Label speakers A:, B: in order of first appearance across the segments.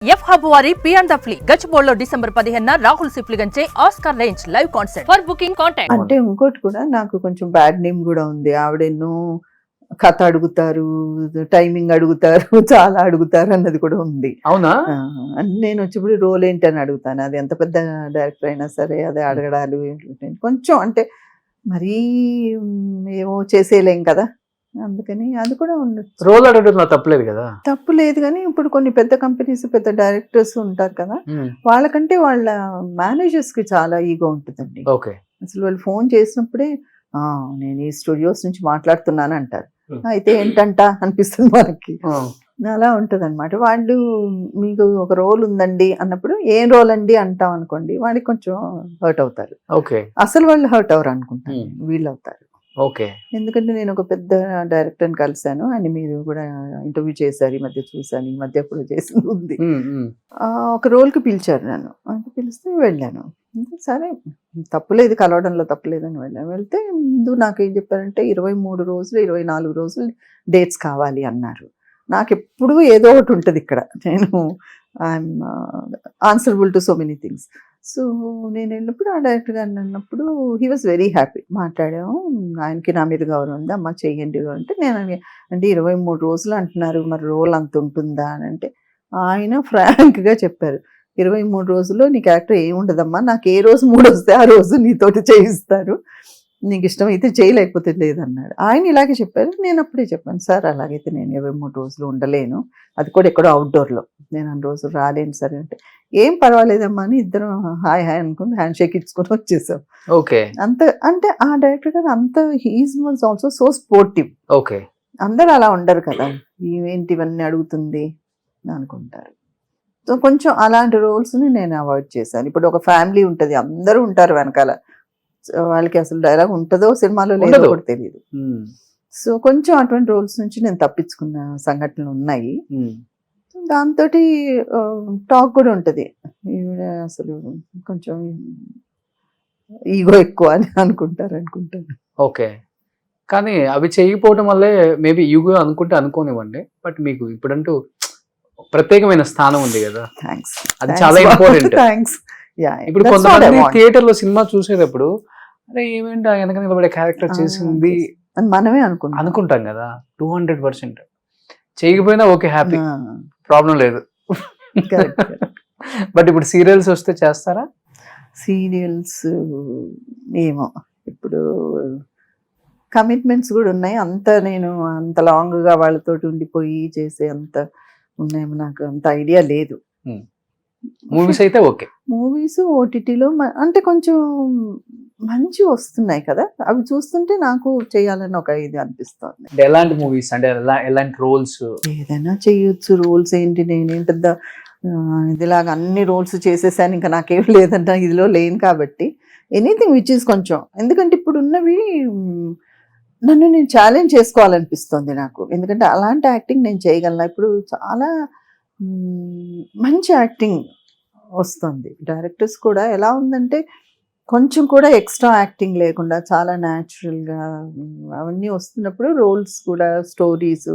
A: F hub వారి పియాన్ the ఫ్లీ గచ్చిబౌలిలో డిసెంబర్ 15న రాహుల్ సిప్లిగంచే Oscar range live concert for booking contact.
B: అంటే ఇంకోటి కూడా నాకు కొంచెం బ్యాడ్ నేమ్ కూడా ఉంది. ఆవిడెన్నో కథ అడుగుతారు, టైమింగ్ అడుగుతారు, చాలా అడుగుతారు అన్నది కూడా ఉంది.
C: అవునా?
B: నేను వచ్చినప్పుడు రోల్ ఏంటి అని అడుగుతాను. అది ఎంత పెద్ద డైరెక్టర్ అయినా సరే అదే అడగడాలు కొంచెం అంటే మరీ ఏమో చేసేయలేం కదా, అందుకని అది కూడా ఉండదు.
C: రోల్ అడగడం తప్పలేదు కదా,
B: తప్పు లేదు. కానీ ఇప్పుడు కొన్ని పెద్ద కంపెనీస్ పెద్ద డైరెక్టర్స్ ఉంటారు కదా, వాళ్ళకంటే వాళ్ళ మేనేజర్స్ కి చాలా ఈగో ఉంటుందండి.
C: ఓకే,
B: అసలు వాళ్ళు ఫోన్ చేసినప్పుడే నేను ఈ స్టూడియోస్ నుంచి మాట్లాడుతున్నాను అంటారు. అయితే ఏంటంట అనిపిస్తుంది మనకి. అలా ఉంటది అనమాట. వాళ్ళు మీకు ఒక రోల్ ఉందండి అన్నప్పుడు ఏం రోల్ అండి అంటాం అనుకోండి, వాళ్ళకి కొంచెం హర్ట్ అవుతారు.
C: ఓకే,
B: అసలు వాళ్ళు హర్ట్ అవరు అనుకుంటాను, వీళ్ళు అవుతారు.
C: ఓకే,
B: ఎందుకంటే నేను ఒక పెద్ద డైరెక్టర్ని కలిశాను, ఆయన మీరు కూడా ఇంటర్వ్యూ చేశారు, ఈ మధ్య చూశాను, ఈ మధ్య ఎప్పుడు చేసింది ఉంది. ఒక రోల్కి పిలిచారు నన్ను, అంటే పిలిస్తే వెళ్ళాను. సరే తప్పులేదు, కలవడంలో తప్పులేదని వెళ్ళాను. వెళ్తే ముందు నాకు ఏం చెప్పారంటే 23 రోజులు 24 రోజులు డేట్స్ కావాలి అన్నారు. నాకు ఎప్పుడూ ఏదో ఒకటి ఉంటుంది ఇక్కడ, నేను I'm answerable to so many things. So నేను వెళ్ళినప్పుడు ఆ డైరెక్టర్ గారిని అన్నప్పుడు హీ వాజ్ వెరీ హ్యాపీ. మాట్లాడాము, ఆయనకి నా మీద గౌరవం ఉంది, అమ్మ చెయ్యండి అంటే నేను అంటే 23 రోజులు అంటున్నారు, మరి రోల్ అంత ఉంటుందా అని అంటే ఆయన ఫ్రాంక్గా చెప్పారు, 23 రోజుల్లో నీ క్యారెక్టర్ ఏముండదమ్మా, నాకు ఏ రోజు మూడు వస్తే ఆ రోజు నీతోటి చేయిస్తారు, నీకు ఇష్టమైతే చేయలేకపోతే లేదన్నాడు. ఆయన ఇలాగే చెప్పారు. నేను అప్పుడే చెప్పాను, సార్ అలాగైతే నేను 23 రోజులు ఉండలేను, అది కూడా ఎక్కడో అవుట్డోర్లో, నేను అన్ని రోజులు రాలేను సార్ అంటే ఏం పర్వాలేదమ్మా అని ఇద్దరం హాయ్ హాయ్ అనుకుని హ్యాండ్ షేక్ ఇచ్చుకొని వచ్చేసాం.
C: ఓకే,
B: అంత అంటే ఆ డైరెక్టర్ గారు అంత he is was also so sportive.
C: Okay,
B: అందరూ అలా ఉండరు కదా, ఇవేంటి ఇవన్నీ అడుగుతుంది అనుకుంటారు. సో కొంచెం అలాంటి రోల్స్ని నేను అవాయిడ్ చేశాను. ఇప్పుడు ఒక ఫ్యామిలీ ఉంటుంది, అందరూ ఉంటారు వెనకాల, వాళ్ళకి అసలు డైలాగ్ ఉంటుందో సినిమాలో లేదో కూడా తెలియదు. సో కొంచెం అటువంటి రోల్స్ నుంచి నేను తప్పించుకున్న సంఘటనలు ఉన్నాయి. దాంతో టాక్ కూడా ఉంటుంది, అసలు కొంచెం ఈగో ఎక్కువ అని అనుకుంటాను.
C: ఓకే, కానీ అవి చేయకపోవడం వల్లే మేబీ ఈగో అనుకుంటే అనుకోనివ్వండి, బట్ మీకు ఇప్పుడంటూ ప్రత్యేకమైన స్థానం ఉంది కదా,
B: థ్యాంక్స్,
C: అది చాలా ఇంపార్టెంట్.
B: థ్యాంక్స్.
C: ఇప్పుడు కొంతమంది థియేటర్ లో సినిమా చూసేటప్పుడు అరే ఏమేంటి వెనక నిలబడే క్యారెక్టర్ చేసింది
B: మనమే
C: అనుకుంటాం కదా. 200% చేయకపోయినా ఓకే, హ్యాపీ, ప్రాబ్లం లేదు. బట్ ఇప్పుడు సీరియల్స్ వస్తే చేస్తారా?
B: సీరియల్స్ ఏమో, ఇప్పుడు కమిట్మెంట్స్ కూడా ఉన్నాయి. నేను అంత లాంగ్గా వాళ్ళతోటి ఉండిపోయి చేసే అంత ఉన్నాయేమో, నాకు అంత ఐడియా లేదు.
C: మూవీస్ అయితే ఓకే,
B: మూవీస్ ఓటీటీలో అంటే కొంచెం మంచి వస్తున్నాయి కదా, అవి చూస్తుంటే నాకు చేయాలని ఒక ఇది అనిపిస్తుంది.
C: ఎలాంటి మూవీస్ అంటే ఎలాంటి రోల్స్?
B: ఏదైనా చేయొచ్చు. రోల్స్ ఏంటి, నేనేం పెద్ద ఇదిలాగా అన్ని రోల్స్ చేసేసాను ఇంకా నాకేం లేదంట, ఇదిలో లేను కాబట్టి ఎనీథింగ్ విచ్ ఈస్ కొంచెం, ఎందుకంటే ఇప్పుడు ఉన్నవి నన్ను నేను ఛాలెంజ్ చేసుకోవాలనిపిస్తుంది నాకు, ఎందుకంటే అలాంటి యాక్టింగ్ నేను చేయగలను. ఇప్పుడు చాలా మంచి యాక్టింగ్ వస్తుంది. డైరెక్టర్స్ కూడా ఎలా ఉందంటే కొంచెం కూడా ఎక్స్ట్రా యాక్టింగ్ లేకుండా చాలా న్యాచురల్గా అవన్నీ వస్తున్నప్పుడు, రోల్స్ కూడా స్టోరీస్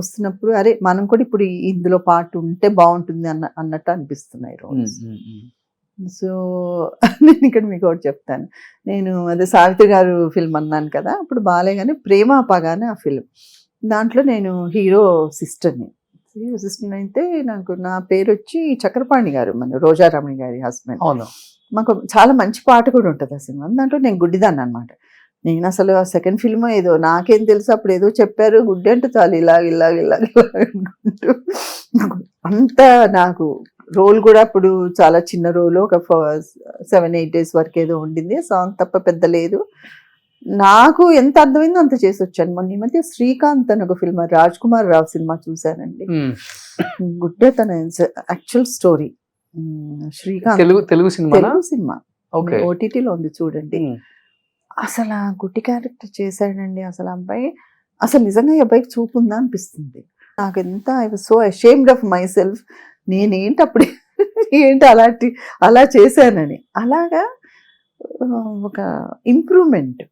B: వస్తున్నప్పుడు అరే మనం కూడా ఇప్పుడు ఇందులో పార్ట్ ఉంటే బాగుంటుంది అన్నట్టు అనిపిస్తున్నాయి రోల్స్. సో నేను ఇక్కడ మీకు ఒకటి చెప్తాను. నేను అదే సావిత్రి గారు ఫిల్మ్ అన్నాను కదా, అప్పుడు బాలేగానే ప్రేమ పగానే ఆ ఫిల్మ్, దాంట్లో నేను హీరో సిస్టర్ని అయితే నా పేరు వచ్చి చక్రపాణి గారు, మన రోజారమణి గారి హస్బెండ్.
C: అవును,
B: మాకు చాలా మంచి పాట కూడా ఉంటుంది ఆ సినిమా. దాంట్లో నేను గుడ్డిదాన్ని అనమాట. నేను అసలు ఆ సెకండ్ ఫిల్మ్ ఏదో నాకేం తెలుసు, అప్పుడు ఏదో చెప్పారు గుడ్డి అంటే చాలు ఇలాగ అనుకుంటూ అంత నాకు రోల్ కూడా అప్పుడు చాలా చిన్న రోల్, ఒక 7-8 days వరకు ఏదో ఉండింది, సాంగ్ తప్ప పెద్ద లేదు. నాకు ఎంత అర్థమైందో అంత చేసి వచ్చాను. మొన్న ఈ మధ్య శ్రీకాంత్ అని ఒక ఫిల్మ్, రాజ్ కుమార్ రావు సినిమా చూశానండి. గుడ్డే తన actual story. Srikanth Telugu cinema ఓటీటీలో ఉంది చూడండి. అసలు ఆ గుడ్డి క్యారెక్టర్ చేశాడండి. అసలు అబ్బాయి అసలు నిజంగా ఈ అబ్బాయికి చూపు ఉందా అనిపిస్తుంది నాకు. ఎంత I was so ashamed of my self, నేనేంటి అప్పుడు ఏంటి అలా చేశానని. అలాగా ఒక ఇంప్రూవ్మెంట్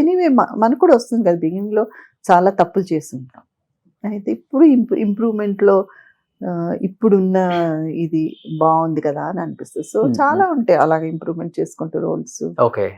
B: ఎనీవే మనకు కూడా వస్తుంది కదా, బిగినింగ్లో చాలా తప్పులు చేస్తుంటాం, అయితే ఇప్పుడు ఇంప్రూవ్మెంట్లో ఇప్పుడున్న ఇది బాగుంది కదా అని అనిపిస్తుంది. So
C: Hmm.
B: చాలా ఉంటాయి అలాగే ఇంప్రూవ్మెంట్ చేసుకుంటూ రోల్స్.
C: ఓకే.